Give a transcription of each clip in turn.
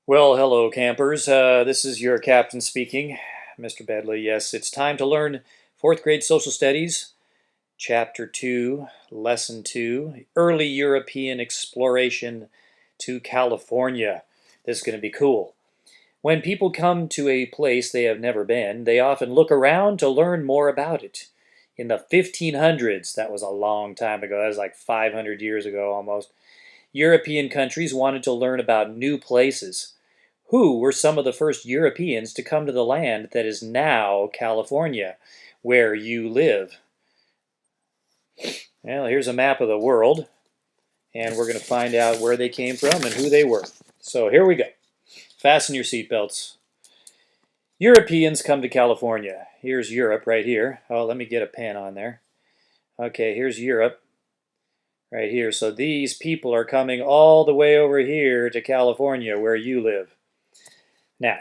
Well, hello, campers. This is your captain speaking, Mr. Bedley. Yes, it's time to learn fourth grade social studies, chapter 2, lesson 2, early European exploration to California. This is going to be cool. When people come to a place they have never been, they often look around to learn more about it. In the 1500s, that was a long time ago, that was like 500 years ago almost, European countries wanted to learn about new places. Who were some of the first Europeans to come to the land that is now California, where you live? Well, here's a map of the world, and we're going to find out where they came from and who they were. So here we go. Fasten your seatbelts. Europeans come to California. Here's Europe right here. Oh, let me get a pen on there. Okay, here's Europe right here. So these people are coming all the way over here to California, where you live. Now,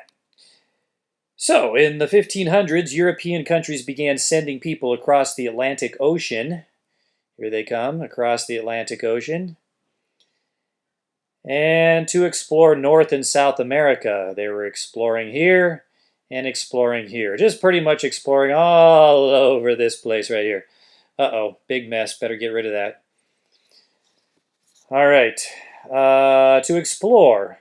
so in the 1500s, European countries began sending people across the Atlantic Ocean. Here they come, across the Atlantic Ocean. And to explore North and South America. They were exploring here and exploring here. Just pretty much exploring all over this place right here. Uh-oh, big mess. Better get rid of that. All right. To explore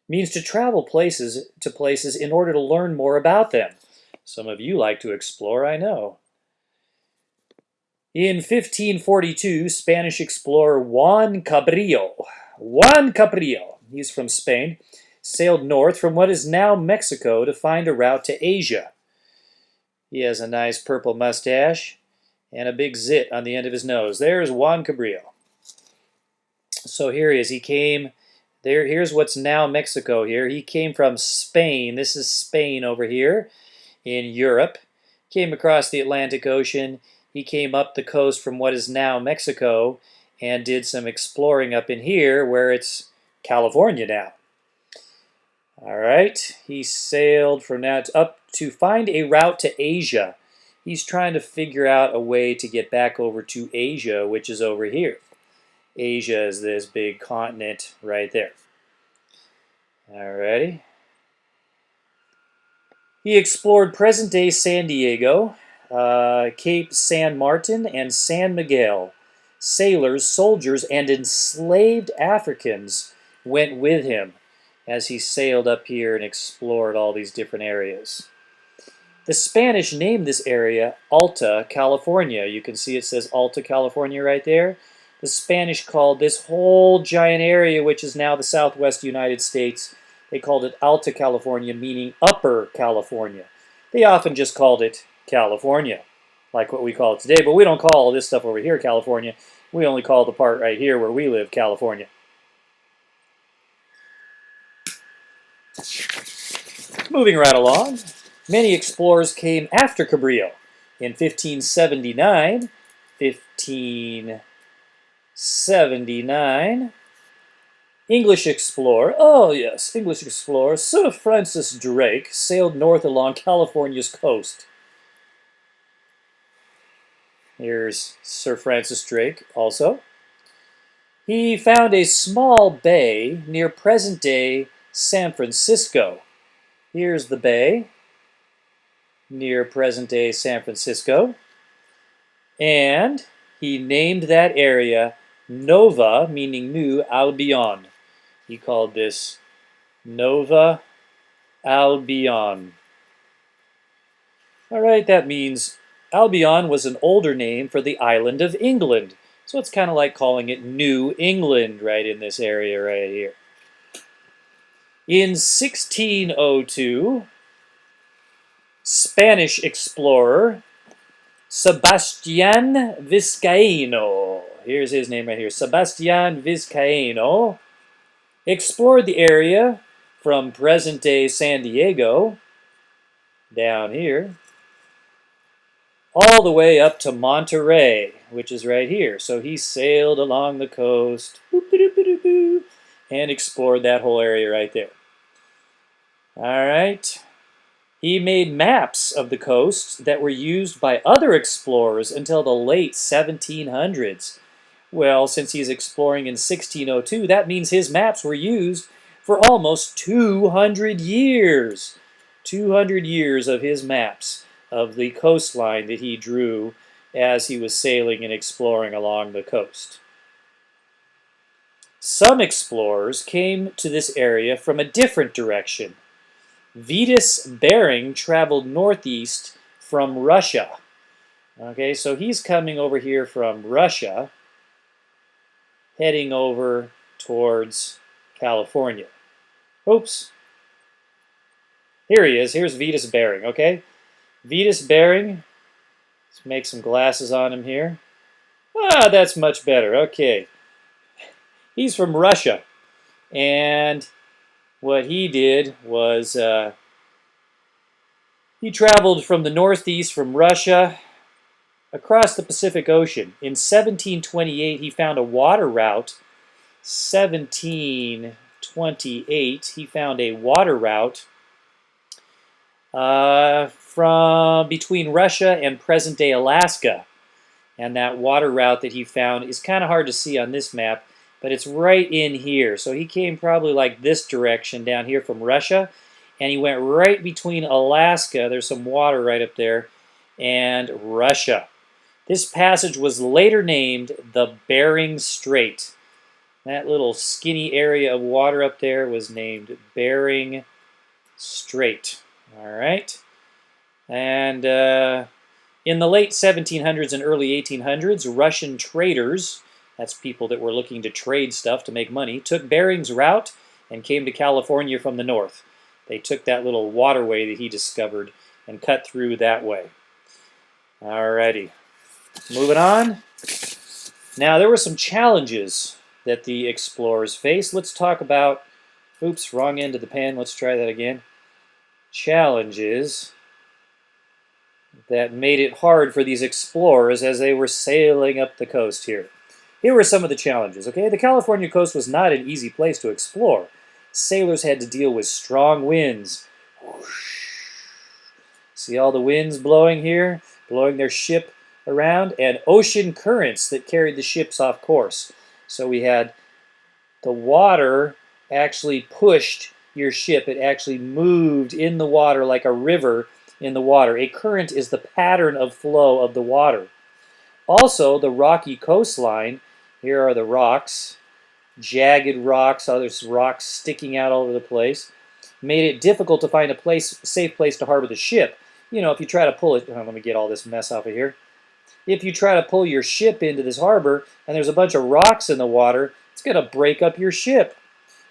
means to travel places in order to learn more about them. Some of you like to explore, I know. In 1542, Spanish explorer Juan Cabrillo, he's from Spain, sailed north from what is now Mexico to find a route to Asia. He has a nice purple mustache and a big zit on the end of his nose. There's Juan Cabrillo. So here he is. He came there. Here's what's now Mexico here. He came from Spain. This is Spain over here in Europe. Came across the Atlantic Ocean. He came up the coast from what is now Mexico and did some exploring up in here where it's California now. All right. He sailed from that up to find a route to Asia. He's trying to figure out a way to get back over to Asia, which is over here. Asia is this big continent right there. Alrighty. He explored present-day San Diego, Cape San Martin, and San Miguel. Sailors, soldiers, and enslaved Africans went with him as he sailed up here and explored all these different areas. The Spanish named this area Alta California. You can see it says Alta California right there. The Spanish called this whole giant area, which is now the southwest United States, they called it Alta California, meaning Upper California. They often just called it California, like what we call it today. But we don't call all this stuff over here California. We only call the part right here where we live California. Moving right along, many explorers came after Cabrillo. In 1579, English explorer, English explorer Sir Francis Drake sailed north along California's coast. Here's Sir Francis Drake also. He found a small bay near present-day San Francisco. Here's the bay near present-day San Francisco. And he named that area Nova, meaning New Albion. He called this Nova Albion. All right, that means Albion was an older name for the island of England. So it's kind of like calling it New England right in this area right here. In 1602, Spanish explorer Sebastian Vizcaíno, here's his name right here, Sebastian Vizcaíno, explored the area from present-day San Diego, down here, all the way up to Monterey, which is right here. So he sailed along the coast, and explored that whole area right there. All right. He made maps of the coast that were used by other explorers until the late 1700s. Well, since he's exploring in 1602, that means his maps were used for almost 200 years. 200 years of his maps of the coastline that he drew as he was sailing and exploring along the coast. Some explorers came to this area from a different direction. Vitas Bering traveled northeast from Russia. Okay, so he's coming over here from Russia, heading over towards California. Oops. Here he is. Here's Vitas Bering, okay? Vitas Bering. Let's make some glasses on him here. Ah, that's much better. Okay. He's from Russia. And what he did was he traveled from the northeast from Russia across the Pacific Ocean. In 1728, he found a water route. 1728, he found a water route from between Russia and present-day Alaska. And that water route that he found is kind of hard to see on this map, but it's right in here. So he came probably like this direction down here from Russia, and he went right between Alaska, there's some water right up there, and Russia. This passage was later named the Bering Strait. That little skinny area of water up there was named Bering Strait. All right. And in the late 1700s and early 1800s, Russian traders, that's people that were looking to trade stuff to make money, took Bering's route and came to California from the north. They took that little waterway that he discovered and cut through that way. All righty. Moving on. Now, there were some challenges that the explorers faced. Let's talk about, oops, wrong end of the pen. Let's try that again. Challenges that made it hard for these explorers as they were sailing up the coast here. Here were some of the challenges, okay? The California coast was not an easy place to explore. Sailors had to deal with strong winds. See all the winds blowing here, blowing their ship around, and ocean currents that carried the ships off course. So we had the water actually pushed your ship. It actually moved in the water like a river in the water. A current is the pattern of flow of the water. Also, the rocky coastline, here are the rocks, jagged rocks, other rocks sticking out all over the place, made it difficult to find a safe place to harbor the ship. You know, if you try to pull it, let me get all this mess off of here. If you try to pull your ship into this harbor and there's a bunch of rocks in the water, it's going to break up your ship.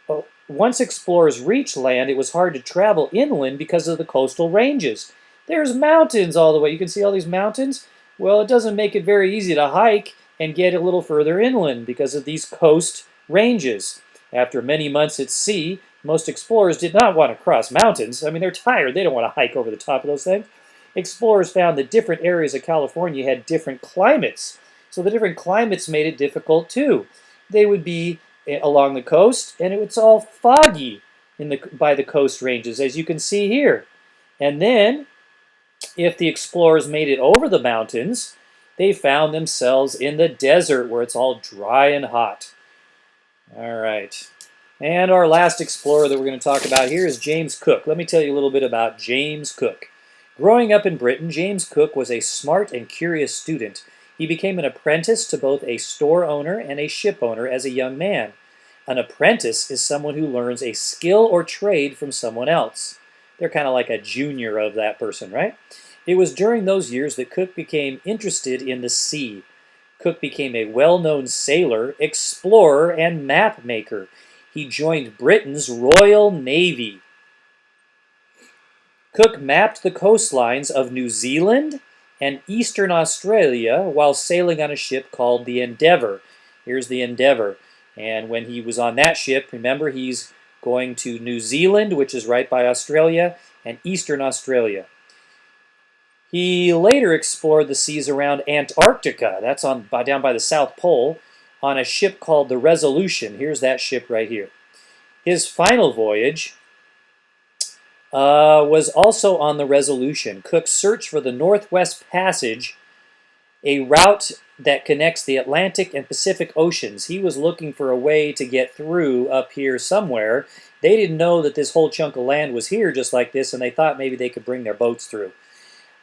But once explorers reached land, it was hard to travel inland because of the coastal ranges. There's mountains all the way. You can see all these mountains. Well, it doesn't make it very easy to hike and get a little further inland because of these coast ranges. After many months at sea, most explorers did not want to cross mountains. I mean, they're tired. They don't want to hike over the top of those things. Explorers found that different areas of California had different climates. So the different climates made it difficult too. They would be along the coast, and it's all foggy by the coast ranges, as you can see here. And then, if the explorers made it over the mountains, they found themselves in the desert where it's all dry and hot. All right. And our last explorer that we're going to talk about here is James Cook. Let me tell you a little bit about James Cook. Growing up in Britain, James Cook was a smart and curious student. He became an apprentice to both a store owner and a ship owner as a young man. An apprentice is someone who learns a skill or trade from someone else. They're kind of like a junior of that person, right? It was during those years that Cook became interested in the sea. Cook became a well-known sailor, explorer, and map maker. He joined Britain's Royal Navy. Cook mapped the coastlines of New Zealand and eastern Australia while sailing on a ship called the Endeavour. Here's the Endeavour. And when he was on that ship, remember, he's going to New Zealand, which is right by Australia, and eastern Australia. He later explored the seas around Antarctica, that's down by the South Pole, on a ship called the Resolution. Here's that ship right here. His final voyage was also on the Resolution. Cook searched for the Northwest Passage, a route that connects the Atlantic and Pacific Oceans. He was looking for a way to get through up here somewhere. They didn't know that this whole chunk of land was here just like this, and they thought maybe they could bring their boats through.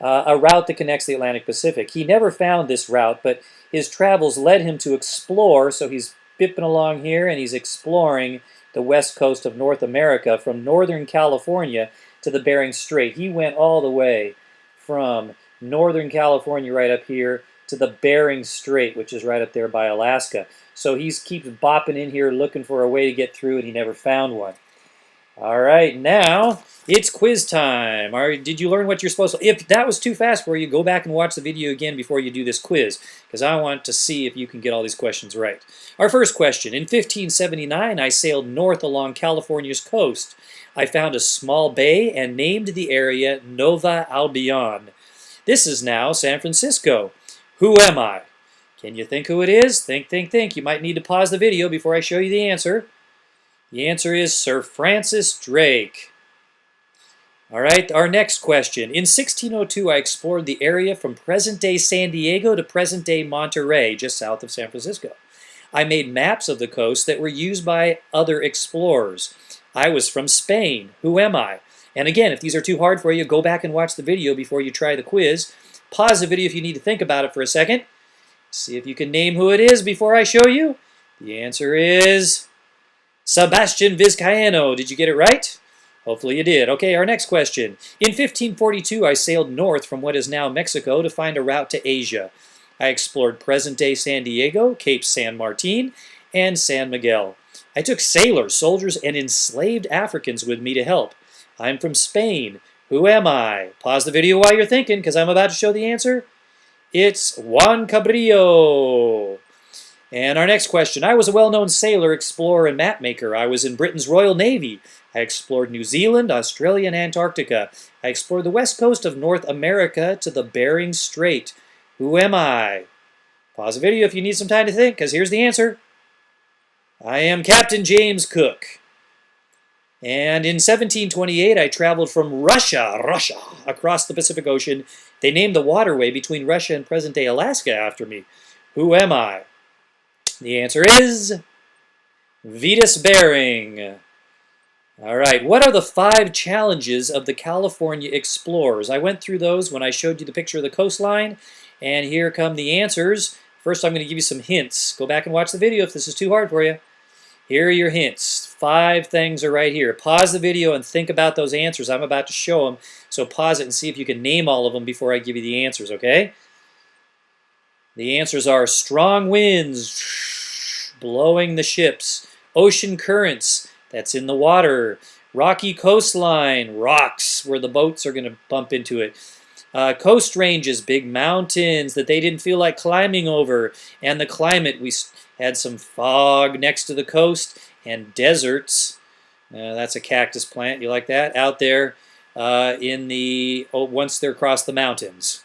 A route that connects the Atlantic Pacific. He never found this route, but his travels led him to explore, so he's bipping along here and he's exploring the west coast of North America from northern California to the Bering Strait. He went all the way from northern California right up here to the Bering Strait, which is right up there by Alaska. So he keeps bopping in here looking for a way to get through, and he never found one. All right, now it's quiz time. All right, did you learn what you're supposed to? If that was too fast for you, go back and watch the video again before you do this quiz, because I want to see if you can get all these questions right. Our first question, in 1579, I sailed north along California's coast. I found a small bay and named the area Nova Albion. This is now San Francisco. Who am I? Can you think who it is? Think, think, think. You might need to pause the video before I show you the answer. The answer is Sir Francis Drake. All right, our next question. In 1602, I explored the area from present-day San Diego to present-day Monterey, just south of San Francisco. I made maps of the coast that were used by other explorers. I was from Spain. Who am I? And again, if these are too hard for you, go back and watch the video before you try the quiz. Pause the video if you need to think about it for a second. See if you can name who it is before I show you. The answer is Sebastian Vizcaíno. Did you get it right? Hopefully you did. Okay, our next question. In 1542, I sailed north from what is now Mexico to find a route to Asia. I explored present-day San Diego, Cape San Martin, and San Miguel. I took sailors, soldiers, and enslaved Africans with me to help. I'm from Spain. Who am I? Pause the video while you're thinking, because I'm about to show the answer. It's Juan Cabrillo. And our next question. I was a well-known sailor, explorer, and map maker. I was in Britain's Royal Navy. I explored New Zealand, Australia, and Antarctica. I explored the west coast of North America to the Bering Strait. Who am I? Pause the video if you need some time to think, because here's the answer. I am Captain James Cook. And in 1728, I traveled from Russia, across the Pacific Ocean. They named the waterway between Russia and present-day Alaska after me. Who am I? The answer is Vitas Bering. All right, what are the 5 challenges of the California explorers? I went through those when I showed you the picture of the coastline, and here come the answers. First, I'm going to give you some hints. Go back and watch the video if this is too hard for you. Here are your hints. 5 things are right here. Pause the video and think about those answers. I'm about to show them, so pause it and see if you can name all of them before I give you the answers, okay? The answers are strong winds, blowing the ships, ocean currents, that's in the water, rocky coastline, rocks where the boats are going to bump into it, coast ranges, big mountains that they didn't feel like climbing over, and the climate. We had some fog next to the coast, and deserts. That's a cactus plant. You like that? Out there in the, once they're across the mountains.